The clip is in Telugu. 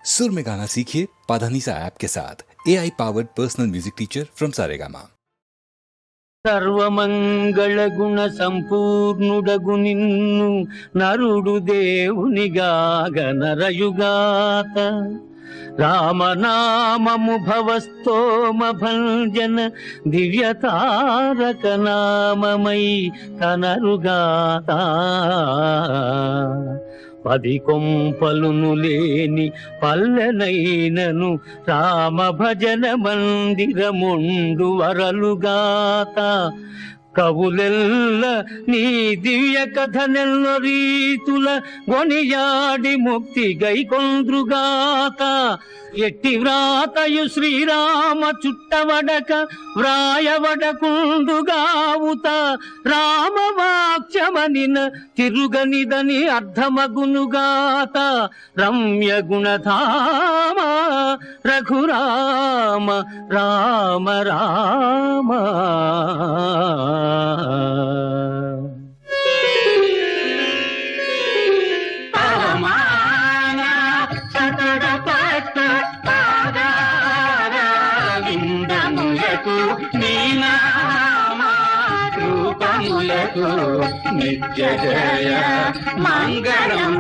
सुर में गाना सीखिए पाधानीसा ऐप के साथ। AI powered personal music teacher from Saregama. సర్వమంగళ గుణ సంపూర్ణుడగు నిన్ను నరుడు దేవునిగాగ నరయుగాత రామనామము భవస్తోమ భంజన దివ్యతారక నామమై కనరుగాత పది కొంపలును లేని పల్లెనైనను రామ భజన మందిరముండు వరలుగాత కవులెల్ల నీ దివ్య కథ నెల్ల రీతుల గొనియాడి ముక్తి గైకొంద్రుగాత ఎట్టి వ్రాతయు శ్రీరామ చుట్టవడక వ్రాయవడకుండుగావుత రామవాక్యమనిన తిరుగనిదని అర్థమగునుగాత రమ్య గుణధామ రఘురామ రామ రామ నిత్య జయ మంగళం.